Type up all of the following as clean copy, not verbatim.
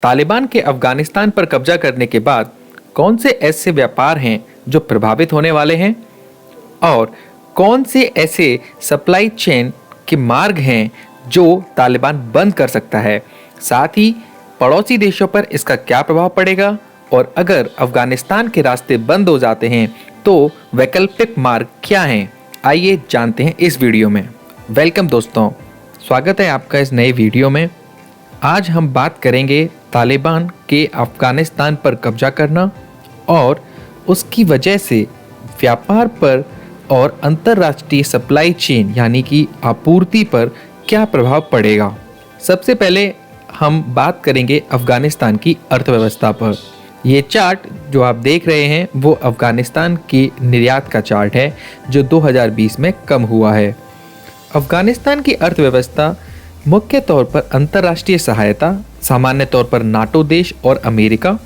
तालिबान के अफगानिस्तान पर कब्जा करने के बाद कौन से ऐसे व्यापार हैं जो प्रभावित होने वाले हैं और कौन से ऐसे सप्लाई चेन के मार्ग हैं जो तालिबान बंद कर सकता है। साथ ही पड़ोसी देशों पर इसका क्या प्रभाव पड़ेगा और अगर अफगानिस्तान के रास्ते बंद हो जाते हैं तो वैकल्पिक मार्ग क्या हैं, आइए जानते हैं इस वीडियो में। वेलकम दोस्तों, स्वागत है आपका इस नए वीडियो में। आज हम बात करेंगे तालिबान के अफगानिस्तान पर कब्जा करना और उसकी वजह से व्यापार पर और अंतर्राष्ट्रीय सप्लाई चेन यानी कि आपूर्ति पर क्या प्रभाव पड़ेगा। सबसे पहले हम बात करेंगे अफगानिस्तान की अर्थव्यवस्था पर। ये चार्ट जो आप देख रहे हैं वो अफगानिस्तान की निर्यात का चार्ट है जो 2020 में कम हुआ है। अफगानिस्तान की अर्थव्यवस्था मुख्य तौर पर अंतर्राष्ट्रीय सहायता, सामान्य तौर पर नाटो देश और अमेरिका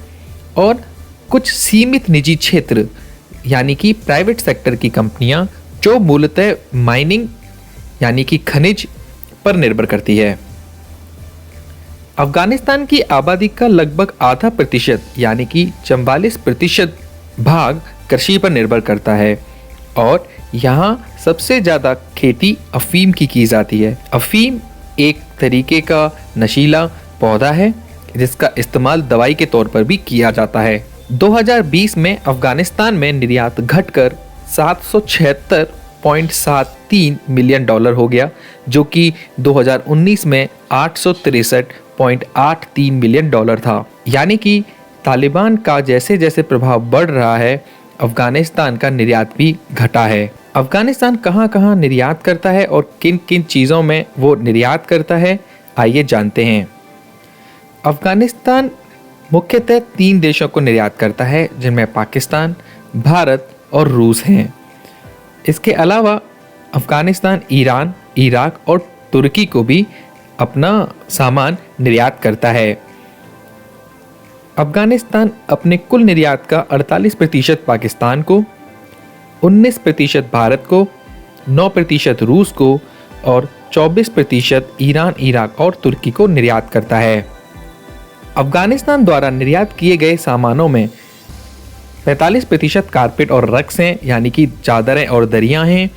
और कुछ सीमित निजी क्षेत्र यानी कि प्राइवेट सेक्टर की कंपनियां जो मूलतः माइनिंग यानी कि खनिज पर निर्भर करती है। अफगानिस्तान की आबादी का लगभग आधा प्रतिशत यानी कि 44% भाग कृषि पर निर्भर करता है और यहाँ सबसे ज़्यादा खेती अफीम की जाती है। अफीम एक तरीके का नशीला पौधा है जिसका इस्तेमाल दवाई के तौर पर भी किया जाता है। 2020 में अफगानिस्तान में निर्यात घटकर 776.73 मिलियन डॉलर हो गया जो कि 2019 में 863.83 मिलियन डॉलर था। यानी कि तालिबान का जैसे जैसे प्रभाव बढ़ रहा है अफगानिस्तान का निर्यात भी घटा है। अफगानिस्तान कहाँ कहाँ निर्यात करता है और किन किन चीज़ों में वो निर्यात करता है, आइए जानते हैं। अफगानिस्तान मुख्यतः 3 देशों को निर्यात करता है जिनमें पाकिस्तान, भारत और रूस हैं। इसके अलावा अफगानिस्तान ईरान, इराक और तुर्की को भी अपना सामान निर्यात करता है। अफगानिस्तान अपने कुल निर्यात का 48% पाकिस्तान को, 19% भारत को, 9% रूस को और 24% ईरान, इराक और तुर्की को निर्यात करता है। अफगानिस्तान द्वारा निर्यात किए गए सामानों में 45% कारपेट और रक्स हैं यानी कि चादरें और दरियां हैं,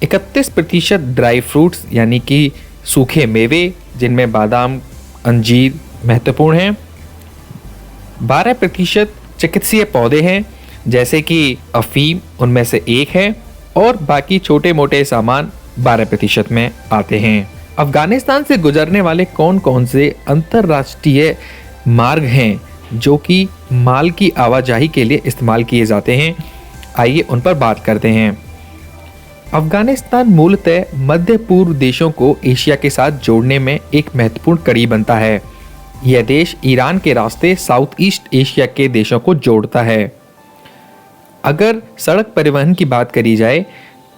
31% ड्राई फ्रूट्स यानी कि सूखे मेवे जिनमें बादाम, अंजीर महत्वपूर्ण हैं, 12% चिकित्सीय पौधे हैं जैसे कि अफीम उनमें से एक है और बाकी छोटे मोटे सामान 12% में आते हैं। अफगानिस्तान से गुजरने वाले कौन कौन से अंतर्राष्ट्रीय मार्ग हैं जो कि माल की आवाजाही के लिए इस्तेमाल किए जाते हैं, आइए उन पर बात करते हैं। अफगानिस्तान मूलतः मध्य पूर्व देशों को एशिया के साथ जोड़ने में एक महत्वपूर्ण कड़ी बनता है। यह देश ईरान के रास्ते साउथ ईस्ट एशिया के देशों को जोड़ता है। अगर सड़क परिवहन की बात करी जाए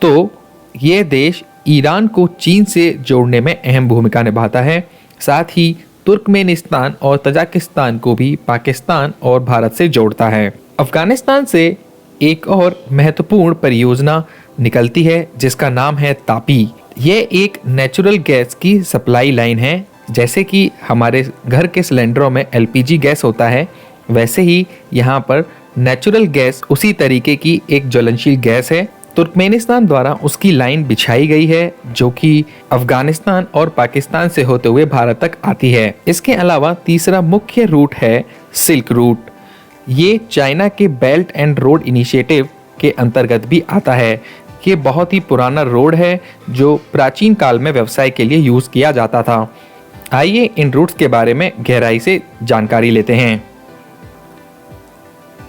तो यह देश ईरान को चीन से जोड़ने में अहम भूमिका निभाता है। साथ ही तुर्कमेनिस्तान और तजाकिस्तान को भी पाकिस्तान और भारत से जोड़ता है। अफगानिस्तान से एक और महत्वपूर्ण परियोजना निकलती है जिसका नाम है तापी। यह एक नेचुरल गैस की सप्लाई लाइन है। जैसे कि हमारे घर के सिलेंडरों में एलपीजी गैस होता है, वैसे ही यहाँ पर नेचुरल गैस उसी तरीके की एक ज्वलनशील गैस है। तुर्कमेनिस्तान द्वारा उसकी लाइन बिछाई गई है जो कि अफगानिस्तान और पाकिस्तान से होते हुए भारत तक आती है। इसके अलावा तीसरा मुख्य रूट है सिल्क रूट। ये चाइना के बेल्ट एंड रोड इनिशिएटिव के अंतर्गत भी आता है। ये बहुत ही पुराना रोड है जो प्राचीन काल में व्यवसाय के लिए यूज किया जाता था। आइए इन रूट्स के बारे में गहराई से जानकारी लेते हैं।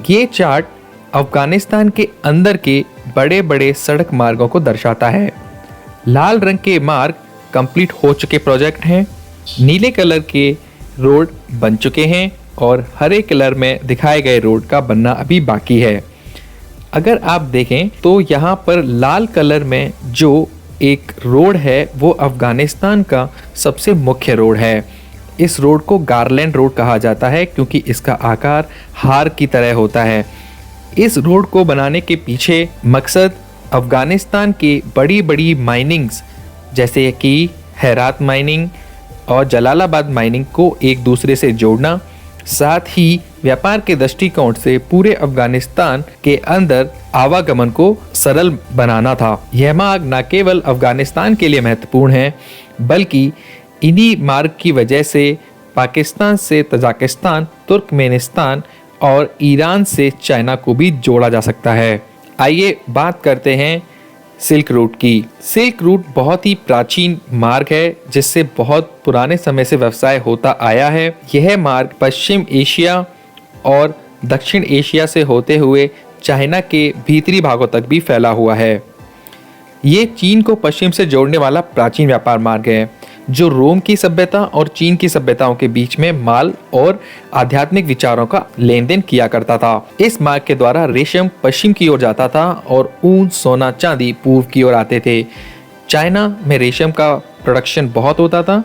ये चार्ट अफगानिस्तान के अंदर के बड़े बड़े सड़क मार्गों को दर्शाता है। लाल रंग के मार्ग कंप्लीट हो चुके प्रोजेक्ट हैं, नीले कलर के रोड बन चुके हैं और हरे कलर में दिखाए गए रोड का बनना अभी बाकी है। अगर आप देखें तो यहाँ पर लाल कलर में जो एक रोड है वो अफगानिस्तान का सबसे मुख्य रोड है। इस रोड को गार्लैंड रोड कहा जाता है क्योंकि इसका आकार हार की तरह होता है। इस रोड को बनाने के पीछे मकसद अफगानिस्तान की बड़ी बड़ी माइनिंग्स जैसे कि हेरात माइनिंग, और जलालाबाद माइनिंग को एक दूसरे से जोड़ना, साथ ही व्यापार के दृष्टिकोण से पूरे अफगानिस्तान के अंदर आवागमन को सरल बनाना था। यह मार्ग न केवल अफगानिस्तान के लिए महत्वपूर्ण है, बल्कि इन्हीं मार्ग की वजह से पाकिस्तान से तजाकिस्तान, तुर्कमेनिस्तान और ईरान से चाइना को भी जोड़ा जा सकता है। आइए बात करते हैं सिल्क रूट की। सिल्क रूट बहुत ही प्राचीन मार्ग है जिससे बहुत पुराने समय से व्यवसाय होता आया है। यह मार्ग पश्चिम एशिया और दक्षिण एशिया से होते हुए चाइना के भीतरी भागों तक भी फैला हुआ है। ये चीन को पश्चिम से जोड़ने वाला प्राचीन व्यापार मार्ग है जो रोम की सभ्यता और चीन की सभ्यताओं के बीच में माल और आध्यात्मिक विचारों का लेन देन किया करता था। इस मार्ग के द्वारा रेशम पश्चिम की ओर जाता था और ऊन, सोना, चांदी पूर्व की ओर आते थे। चाइना में रेशम का प्रोडक्शन बहुत होता था,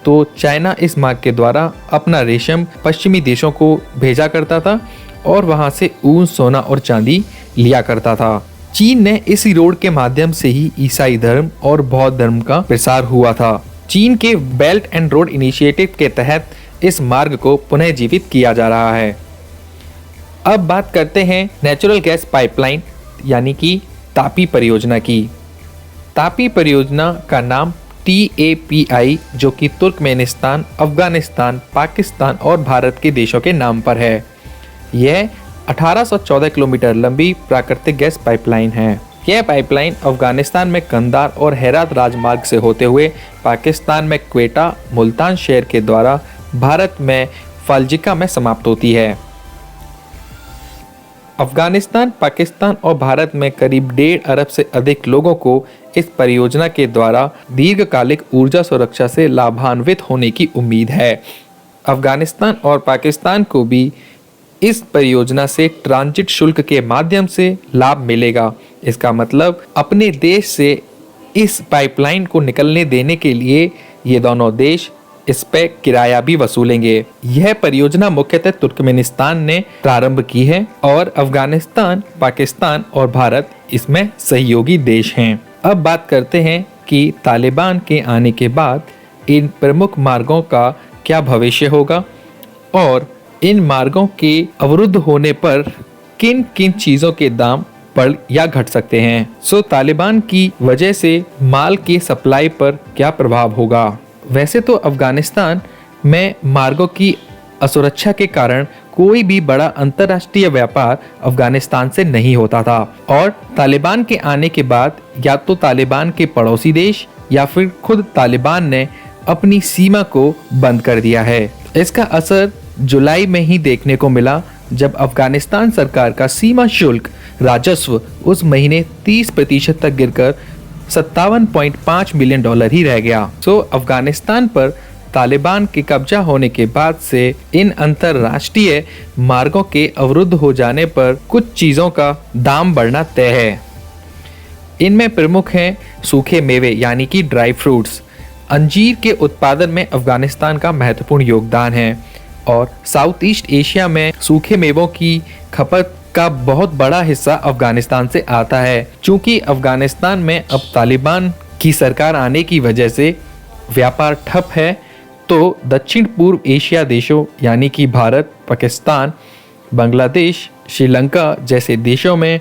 तो चाइना इस मार्ग के द्वारा अपना रेशम पश्चिमी देशों को भेजा करता था और वहां से ऊन, सोना और चांदी लिया करता था। चीन ने इसी रोड के माध्यम से ही ईसाई धर्म और बौद्ध धर्म का प्रसार हुआ था। चीन के बेल्ट एंड रोड इनिशिएटिव के तहत इस मार्ग को पुनः जीवित किया जा रहा है। अब बात करते हैं नेचुरल गैस पाइपलाइन यानी कि तापी परियोजना की। तापी परियोजना का नाम TAPI जो कि तुर्कमेनिस्तान, अफगानिस्तान, पाकिस्तान और भारत के देशों के नाम पर है। यह 1814 किलोमीटर लंबी प्राकृतिक गैस पाइपलाइन है। यह पाइपलाइन अफगानिस्तान में कंधार और हेरात राजमार्ग से होते हुए पाकिस्तान में क्वेटा, मुल्तान शहर के द्वारा भारत में फाल्जिका में समाप्त होती है। अफगानिस्तान, पाकिस्तान और भारत में करीब 1.5 अरब से अधिक लोगों को इस परियोजना के द्वारा दीर्घकालिक ऊर्जा सुरक्षा से लाभान्वित होने की उम्मीद है। अफगानिस्तान और पाकिस्तान को भी इस परियोजना से ट्रांजिट शुल्क के माध्यम से लाभ मिलेगा। इसका मतलब अपने देश से इस पाइपलाइन को निकलने देने के लिए ये दोनों देश इस पे किराया भी वसूलेंगे। यह परियोजना मुख्यतः तुर्कमेनिस्तान ने प्रारंभ की है और अफगानिस्तान, पाकिस्तान और भारत इसमें सहयोगी देश हैं। अब बात करते हैं कि तालिबान के आने के बाद इन प्रमुख मार्गों का क्या भविष्य होगा और इन मार्गों के अवरुद्ध होने पर किन किन चीजों के दाम बढ़ या घट सकते हैं। तालिबान की वजह से माल की सप्लाई पर क्या प्रभाव होगा। वैसे तो अफगानिस्तान में मार्गों की असुरक्षा के कारण कोई भी बड़ा अंतर्राष्ट्रीय व्यापार अफगानिस्तान से नहीं होता था और तालिबान के आने के बाद या तो तालिबान के पड़ोसी देश या फिर खुद तालिबान ने अपनी सीमा को बंद कर दिया है। इसका असर जुलाई में ही देखने को मिला जब अफगानिस्तान सरकार का सीमा शुल्क राजस्व उस महीने 30% तक गिरकर $57.5 मिलियन ही रह गया। अफगानिस्तान पर तालिबान के कब्जा होने के बाद से इन अंतरराष्ट्रीय मार्गों के अवरुद्ध हो जाने पर कुछ चीजों का दाम बढ़ना तय है। इनमें प्रमुख हैं सूखे मेवे यानी कि ड्राई फ्रूट्स। अंजीर के उत्पादन में अफगानिस्तान का महत्वपूर्ण योगदान है और साउथ ईस्ट एशिया में सूखे मेवों की खपत का बहुत बड़ा हिस्सा अफगानिस्तान से आता है। चूंकि अफगानिस्तान में अब तालिबान की सरकार आने की वजह से व्यापार ठप है, तो दक्षिण पूर्व एशिया देशों यानी कि भारत, पाकिस्तान, बांग्लादेश, श्रीलंका जैसे देशों में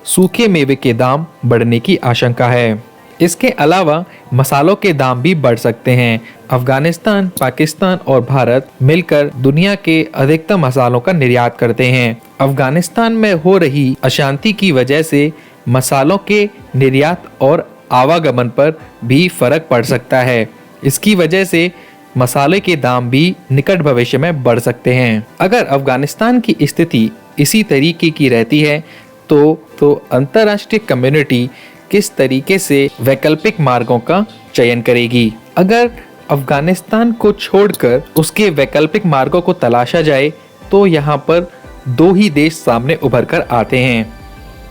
सूखे मेवे के दाम बढ़ने की आशंका है। इसके अलावा मसालों के दाम भी बढ़ सकते हैं। अफगानिस्तान, पाकिस्तान और भारत मिलकर दुनिया के अधिकतम मसालों का निर्यात करते हैं। अफगानिस्तान में हो रही अशांति की वजह से मसालों के निर्यात और आवागमन पर भी फर्क पड़ सकता है। इसकी वजह से मसाले के दाम भी निकट भविष्य में बढ़ सकते हैं। अगर अफगानिस्तान की स्थिति इसी तरीके की रहती है तो अंतर्राष्ट्रीय कम्युनिटी किस तरीके से वैकल्पिक मार्गों का चयन करेगी। अगर अफगानिस्तान को छोड़कर उसके वैकल्पिक मार्गों को तलाशा जाए तो यहाँ पर 2 ही देश सामने उभर कर आते हैं।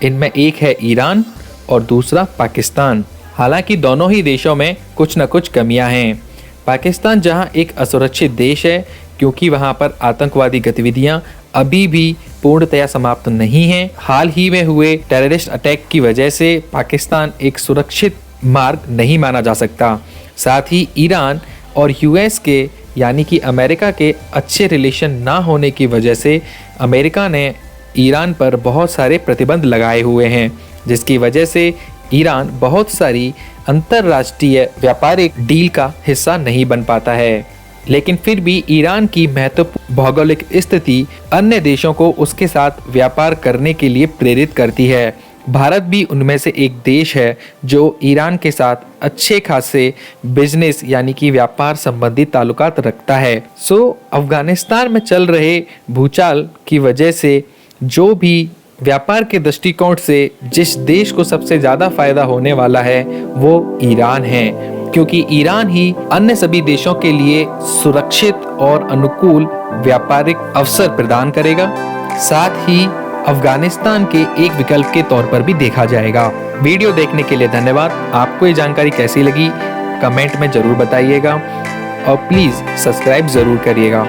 इनमें एक है ईरान और दूसरा पाकिस्तान। हालांकि दोनों ही देशों में कुछ न कुछ कमियां हैं। पाकिस्तान जहां एक असुरक्षित देश है क्योंकि वहां पर आतंकवादी गतिविधियां अभी भी पूर्णतया समाप्त नहीं हैं। हाल ही में हुए टेररिस्ट अटैक की वजह से पाकिस्तान एक सुरक्षित मार्ग नहीं माना जा सकता। साथ ही ईरान और यूएस के यानी कि अमेरिका के अच्छे रिलेशन ना होने की वजह से अमेरिका ने ईरान पर बहुत सारे प्रतिबंध लगाए हुए हैं, जिसकी वजह से ईरान बहुत सारी अंतर्राष्ट्रीय व्यापारिक डील का हिस्सा नहीं बन पाता है। लेकिन फिर भी ईरान की महत्वपूर्ण भौगोलिक स्थिति अन्य देशों को उसके साथ व्यापार करने के लिए प्रेरित करती है। भारत भी उनमें से एक देश है जो ईरान के साथ अच्छे खासे बिजनेस यानी कि व्यापार संबंधी ताल्लुकात रखता है। अफगानिस्तान में चल रहे भूचाल की वजह से जो भी व्यापार के दृष्टिकोण से जिस देश को सबसे ज़्यादा फायदा होने वाला है वो ईरान है, क्योंकि ईरान ही अन्य सभी देशों के लिए सुरक्षित और अनुकूल व्यापारिक अवसर प्रदान करेगा। साथ ही अफगानिस्तान के एक विकल्प के तौर पर भी देखा जाएगा। वीडियो देखने के लिए धन्यवाद। आपको ये जानकारी कैसी लगी कमेंट में जरूर बताइएगा और प्लीज़ सब्सक्राइब ज़रूर करिएगा।